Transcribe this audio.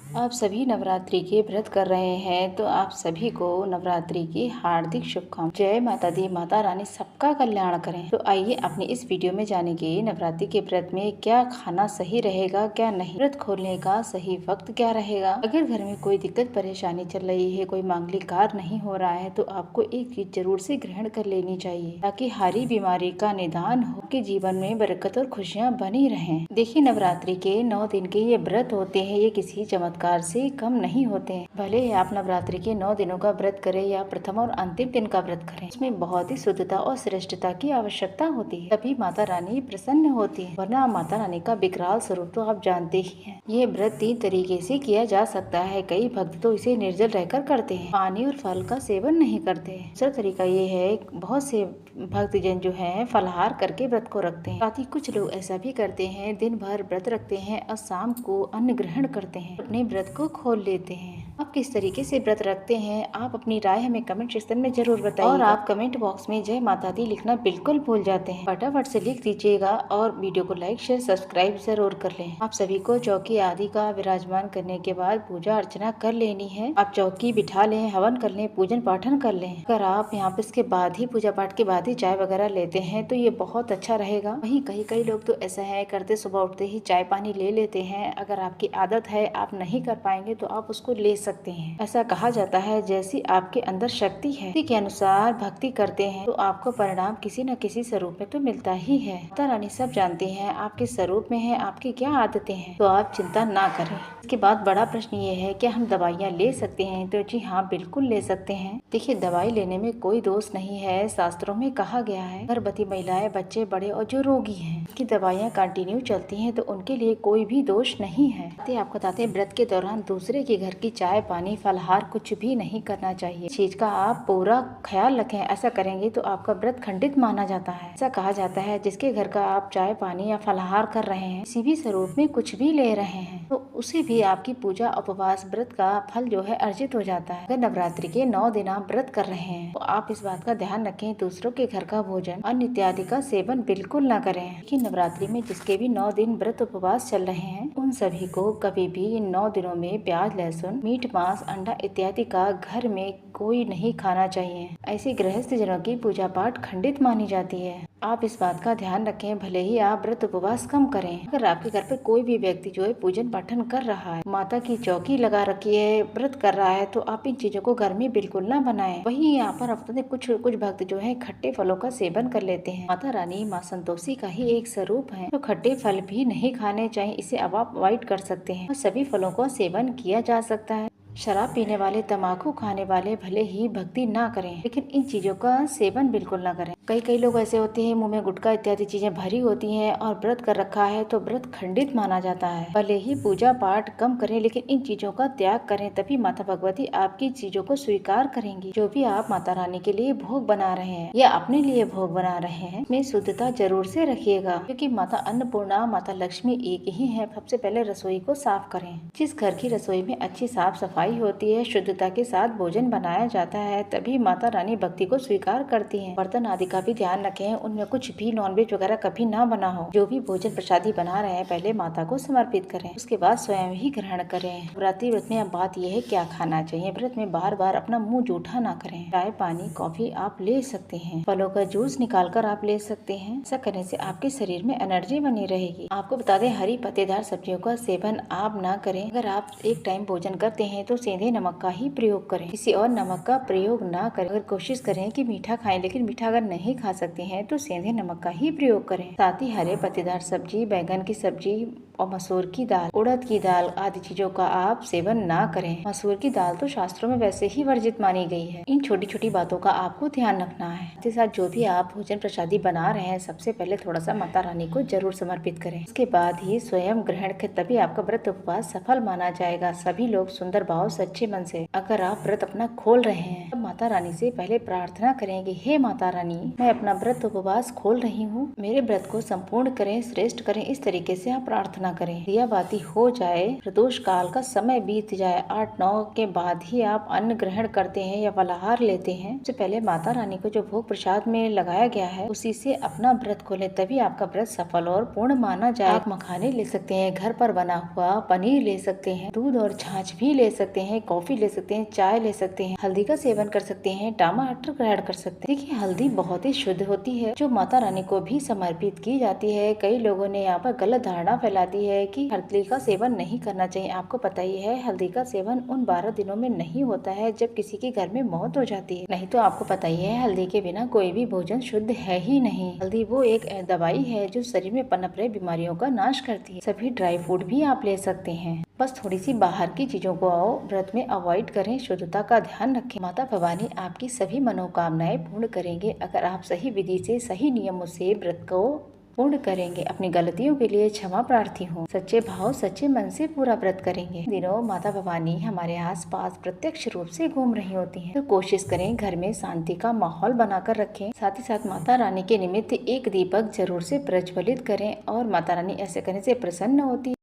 आप सभी नवरात्रि के व्रत कर रहे हैं तो आप सभी को नवरात्रि की हार्दिक शुभकामनाएं। जय माता दी, माता रानी सबका कल्याण करें। तो आइए अपने इस वीडियो में जानेंगे नवरात्रि के व्रत में क्या खाना सही रहेगा क्या नहीं, व्रत खोलने का सही वक्त क्या रहेगा। अगर घर में कोई दिक्कत परेशानी चल रही है, कोई मांगलिक कार्य नहीं हो रहा है तो आपको एक चीज जरूर से ग्रहण कर लेनी चाहिए ताकि हरी बीमारी का निदान हो, कि जीवन में बरकत और खुशियाँ बनी रहें। देखिए, नवरात्रि के 9 दिन के ये व्रत होते हैं, ये किसी चमत्कार से कम नहीं होते हैं। भले ही आप नवरात्रि के 9 दिनों का व्रत करें या प्रथम और अंतिम दिन का व्रत करें, इसमें बहुत ही शुद्धता और श्रेष्ठता की आवश्यकता होती है, तभी माता रानी प्रसन्न होती है। वरना माता रानी का विकराल स्वरूप तो आप जानते ही हैं। ये व्रत 3 तरीके से किया जा सकता है। कई भक्त तो इसे निर्जल रहकर करते हैं, पानी और फल का सेवन नहीं करते। दूसरा तरीका ये है, बहुत से भक्तजन जो है फलाहार करके व्रत को रखते हैं। साथ ही कुछ लोग ऐसा भी करते हैं, दिन भर व्रत रखते हैं और शाम को अन्न ग्रहण करते हैं, अपने व्रत को खोल लेते हैं। आप किस तरीके से व्रत रखते हैं, आप अपनी राय हमें कमेंट सेक्शन में जरूर बताइए। और आप कमेंट बॉक्स में जय माता दी लिखना बिल्कुल भूल जाते हैं, फटाफट से लिख दीजिएगा और वीडियो को लाइक शेयर सब्सक्राइब जरूर कर लें। आप सभी को चौकी आदि का विराजमान करने के बाद पूजा अर्चना कर लेनी है। आप चौकी बिठा लें, हवन कर लें, पूजन पाठन कर लें। अगर आप यहाँ पे इसके बाद ही पूजा पाठ के बाद ही चाय वगैरह लेते हैं तो ये बहुत अच्छा रहेगा। वहीं कई लोग तो ऐसा है करते, सुबह उठते ही चाय पानी ले लेते हैं। अगर आपकी आदत है, आप नहीं कर पाएंगे तो आप उसको ले सकते हैं। ऐसा कहा जाता है जैसी आपके अंदर शक्ति है, उसी के अनुसार भक्ति करते हैं तो आपको परिणाम किसी न किसी स्वरूप में तो मिलता ही है। माता रानी सब जानती हैं आप किस स्वरूप में हैं, आपकी क्या आदतें हैं, तो आप चिंता ना करें। इसके बाद बड़ा प्रश्न ये है कि हम दवाइयाँ ले सकते हैं, तो जी हाँ, बिल्कुल ले सकते हैं। देखिए, दवाई लेने में कोई दोष नहीं है। शास्त्रों में कहा गया है गर्भवती महिलाएं, बच्चे, बड़े और जो रोगी हैं की दवाइयाँ कंटिन्यू चलती हैं तो उनके लिए कोई भी दोष नहीं है। आपको बताते हैं, व्रत के दौरान दूसरे के घर की चाय पानी फलहार कुछ भी नहीं करना चाहिए। इस चीज का आप पूरा ख्याल रखें। ऐसा करेंगे तो आपका व्रत खंडित माना जाता है। ऐसा कहा जाता है जिसके घर का आप चाय पानी या फलहार कर रहे हैं, किसी भी स्वरूप में कुछ भी ले रहे हैं, तो उसे भी आपकी पूजा उपवास व्रत का फल जो है अर्जित हो जाता है। अगर नवरात्रि के 9 दिन आप व्रत कर रहे हैं तो आप इस बात का ध्यान रखें, दूसरों के घर का भोजन अन्न इत्यादि का सेवन बिल्कुल न करें। कि नवरात्रि में जिसके भी 9 दिन व्रत उपवास चल रहे हैं, उन सभी को कभी भी इन 9 दिनों में प्याज, लहसुन, मीट, मांस, अंडा इत्यादि का घर में कोई नहीं खाना चाहिए। ऐसी गृहस्थ जनों की पूजा पाठ खंडित मानी जाती है। आप इस बात का ध्यान रखें, भले ही आप व्रत उपवास कम करें। अगर आपके घर पे कोई भी व्यक्ति जो है पूजन पाठन कर रहा है, माता की चौकी लगा रखी है, व्रत कर रहा है, तो आप इन चीजों को घर में बिल्कुल ना बनाएं। वहीं यहाँ पर अपने कुछ भक्त जो है खट्टे फलों का सेवन कर लेते हैं। माता रानी माँ संतोषी का ही एक स्वरूप है, तो खट्टे फल भी नहीं खाने चाहिए, इसे अब आप अवॉइड कर सकते हैं और सभी फलों का सेवन किया जा सकता है। शराब पीने वाले, तम्बाकू खाने वाले भले ही भक्ति ना करें, लेकिन इन चीजों का सेवन बिल्कुल ना करें। कई लोग ऐसे होते हैं मुंह में गुटखा इत्यादि चीजें भरी होती हैं और व्रत कर रखा है तो व्रत खंडित माना जाता है। भले ही पूजा पाठ कम करें, लेकिन इन चीजों का त्याग करें, तभी माता भगवती आपकी चीजों को स्वीकार करेंगी। जो भी आप माता रानी के लिए भोग बना रहे हैं या अपने लिए भोग बना रहे हैं, में शुद्धता जरूर से रखिएगा, क्योंकि माता अन्नपूर्णा, माता लक्ष्मी एक ही है। सबसे पहले रसोई को साफ करें। जिस घर की रसोई में अच्छी साफ सफाई होती है, शुद्धता के साथ भोजन बनाया जाता है, तभी माता रानी भक्ति को स्वीकार करती है। बर्तन आदि का भी ध्यान रखें, उनमें कुछ भी नॉनवेज वगैरह कभी ना बना हो। जो भी भोजन प्रसादी बना रहे हैं पहले माता को समर्पित करें, उसके बाद स्वयं ही ग्रहण करें। नवरात्रि व्रत में अब बात यह है क्या खाना चाहिए। व्रत में बार बार अपना मुंह जूठा ना करें। चाय पानी कॉफी आप ले सकते हैं, फलों का जूस निकाल कर आप ले सकते हैं। ऐसा करने से आपके शरीर में एनर्जी बनी रहेगी। आपको बता दें, हरी पत्तेदार सब्जियों का सेवन आप ना करें। अगर आप एक टाइम भोजन करते हैं तो सेंधे नमक का ही प्रयोग करें, किसी और नमक का प्रयोग ना करें। अगर कोशिश करें कि मीठा खाएं, लेकिन मीठा अगर नहीं खा सकते हैं तो सेंधे नमक का ही प्रयोग करें। साथ ही हरे पत्तेदार सब्जी, बैंगन की सब्जी और मसूर की दाल, उड़द की दाल आदि चीजों का आप सेवन ना करें। मसूर की दाल तो शास्त्रों में वैसे ही वर्जित मानी गई है। इन छोटी छोटी बातों का आपको ध्यान रखना है। इसके साथ जो भी आप भोजन प्रसादी बना रहे हैं, सबसे पहले थोड़ा सा माता रानी को जरूर समर्पित करें। इसके बाद ही स्वयं ग्रहण के, तभी आपका व्रत उपवास सफल माना जाएगा। सभी लोग सुंदर भाव भाव सच्चे मन से अगर आप व्रत अपना खोल रहे हैं, तो माता रानी से पहले प्रार्थना करेंगे, हे माता रानी, मैं अपना व्रत उपवास खोल रही हूँ, मेरे व्रत को संपूर्ण करें, श्रेष्ठ करें। इस तरीके से आप प्रार्थना करें। दिया बाती हो जाए, प्रदोष काल का समय बीत जाए, 8-9 के बाद ही आप अन्न ग्रहण करते हैं या फलाहार लेते हैं, उससे पहले माता रानी को जो भोग प्रसाद में लगाया गया है उसी से अपना व्रत खोलें, तभी आपका व्रत सफल और पूर्ण माना जाए। आप मखाने ले सकते हैं, घर पर बना हुआ पनीर ले सकते हैं, दूध और छाछ भी ले सकते हैं, कॉफी ले सकते हैं, चाय ले सकते हैं, हल्दी का सेवन कर सकते हैं, टमाटर ग्रहण कर सकते हैं। देखिए, हल्दी बहुत ही शुद्ध होती है जो माता रानी को भी समर्पित की जाती है। कई लोगों ने यहाँ पर गलत धारणा फैला दी है कि हल्दी का सेवन नहीं करना चाहिए। आपको पता ही है, हल्दी का सेवन उन 12 दिनों में नहीं होता है जब किसी के घर में मौत हो जाती है। नहीं तो आपको पता ही है, हल्दी के बिना कोई भी भोजन शुद्ध है ही नहीं। हल्दी वो एक दवाई है जो शरीर में पनप रहे बीमारियों का नाश करती है। सभी ड्राई फ्रूट भी आप ले सकते हैं, बस थोड़ी सी बाहर की चीजों को व्रत में अवॉइड करें, शुद्धता का ध्यान रखें। माता भवानी आपकी सभी मनोकामनाएं पूर्ण करेंगे अगर आप सही विधि से, सही नियमों से व्रत को पूर्ण करेंगे। अपनी गलतियों के लिए क्षमा प्रार्थी हूँ। सच्चे भाव सच्चे मन से पूरा व्रत करेंगे। दिनों माता भवानी हमारे आसपास प्रत्यक्ष रूप से घूम रही होती हैं, तो कोशिश करें घर में शांति का माहौल बनाकर रखें। साथ ही साथ माता रानी के निमित्त एक दीपक जरूर से प्रज्वलित करें और माता रानी ऐसे करने से प्रसन्न होती है।